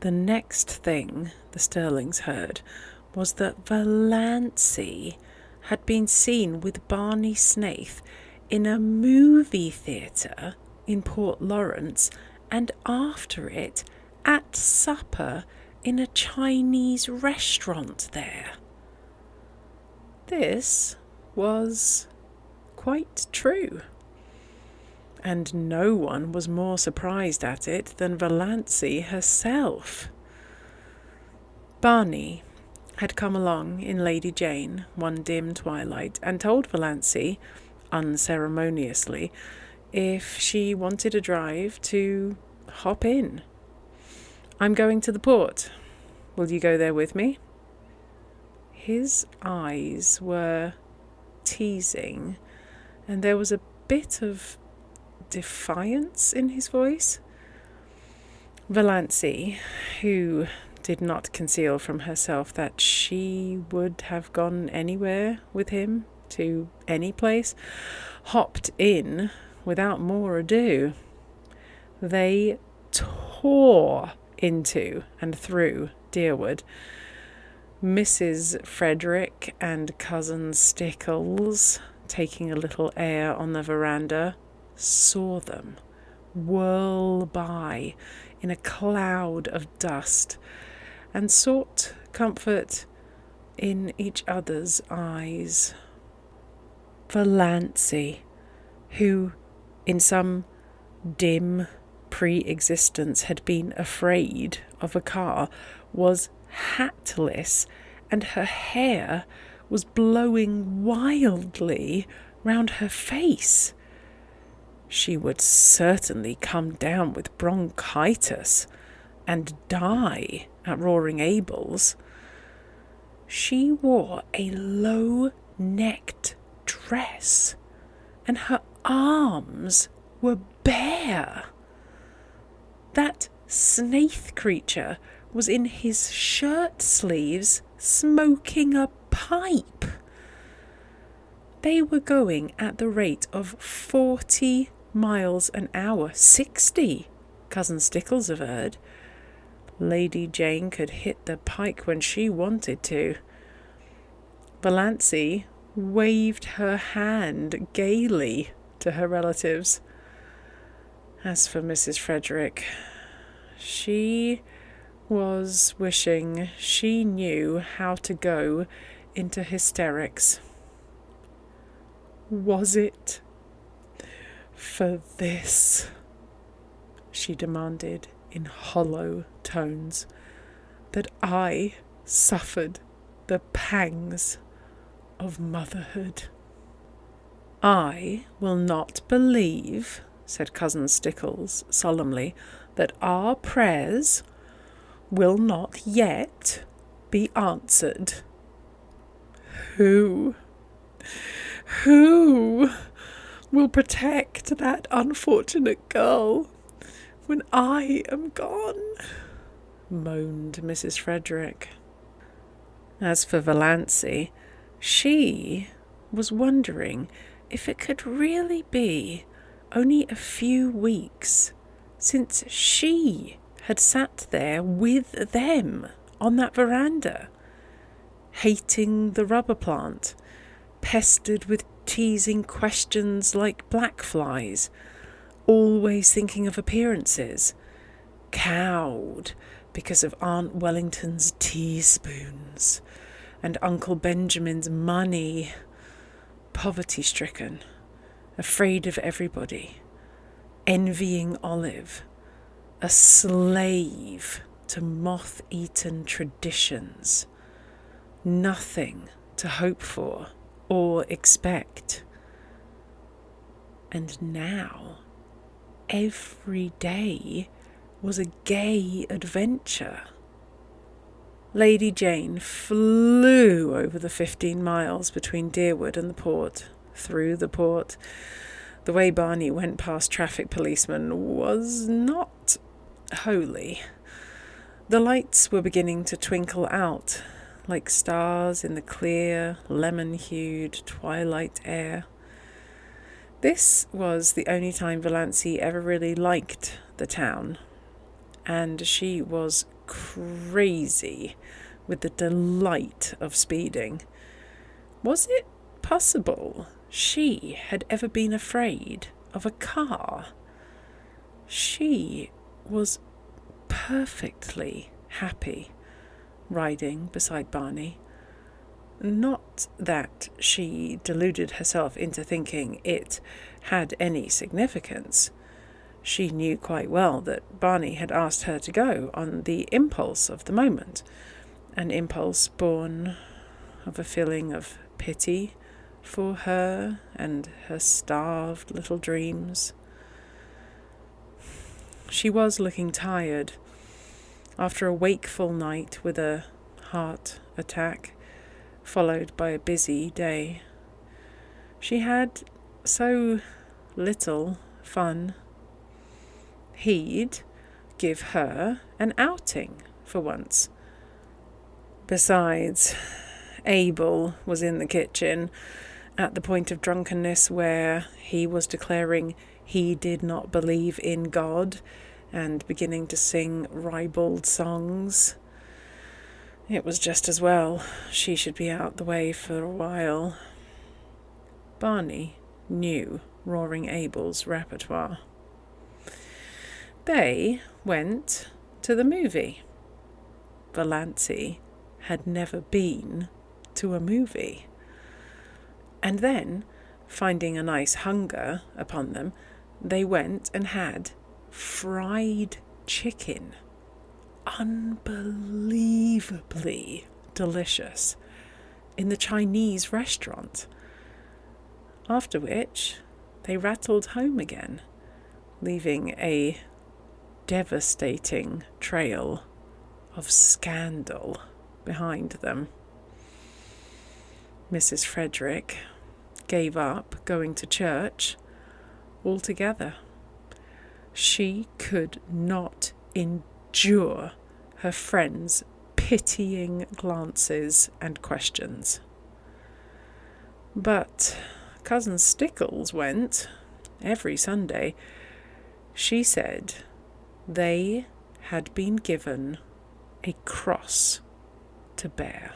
The next thing the Stirlings heard was that Valancy had been seen with Barney Snaith in a movie theatre in Port Lawrence, and after it at supper in a Chinese restaurant there. This was quite true, and no one was more surprised at it than Valancy herself. Barney had come along in Lady Jane one dim twilight and told Valancy, unceremoniously, if she wanted a drive to hop in. "I'm going to the port. Will you go there with me?" His eyes were teasing, and there was a bit of defiance in his voice. Valancy, who did not conceal from herself that she would have gone anywhere with him, to any place, hopped in without more ado. They tore into and through Deerwood. Mrs. Frederick and cousin Stickles, taking a little air on the veranda, saw them whirl by in a cloud of dust and sought comfort in each other's eyes. Valancy, who in some dim pre-existence had been afraid of a car, was hatless, and her hair was blowing wildly round her face. She would certainly come down with bronchitis and die at Roaring Abel's. She wore a low-necked dress, and her arms were bare. That Snaith creature was in his shirt sleeves smoking a pipe. They were going at the rate of 40 miles an hour, 60, cousin Stickles averred. Lady Jane could hit the pike when she wanted to. Valancy waved her hand gaily to her relatives. As for Mrs. Frederick, she was wishing she knew how to go into hysterics. "Was it for this?" she demanded in hollow tones, "that I suffered the pangs of motherhood?" "I will not believe," said cousin Stickles solemnly, "that our prayers will not yet be answered." Who will protect that unfortunate girl when I am gone?" moaned Mrs. Frederick. As for Valancy, she was wondering if it could really be only a few weeks since she had sat there with them on that veranda, hating the rubber plant, pestered with teasing questions like black flies, always thinking of appearances, cowed because of Aunt Wellington's teaspoons and Uncle Benjamin's money, poverty-stricken, afraid of everybody, envying Olive, a slave to moth-eaten traditions, nothing to hope for or expect. And now, every day was a gay adventure. Lady Jane flew over the 15 miles between Deerwood and the port, through the port. The way Barney went past traffic policemen was not holy. The lights were beginning to twinkle out like stars in the clear, lemon-hued twilight air. This was the only time Valancy ever really liked the town, and she was crazy with the delight of speeding. Was it possible she had ever been afraid of a car? She was perfectly happy riding beside Barney. Not that she deluded herself into thinking it had any significance. She knew quite well that Barney had asked her to go on the impulse of the moment, an impulse born of a feeling of pity for her and her starved little dreams. She was looking tired after a wakeful night with a heart attack, followed by a busy day. She had so little fun. He'd give her an outing for once. Besides, Abel was in the kitchen at the point of drunkenness where he was declaring he did not believe in God and beginning to sing ribald songs. It was just as well she should be out the way for a while. Barney knew Roaring Abel's repertoire. They went to the movie. Valancy had never been to a movie. And then, finding a nice hunger upon them, they went and had fried chicken. Unbelievably delicious in the Chinese restaurant. After which, they rattled home again, leaving a devastating trail of scandal behind them. Mrs. Frederick gave up going to church altogether. She could not endure her friends' pitying glances and questions. But Cousin Stickles went every Sunday. She said they had been given a cross to bear.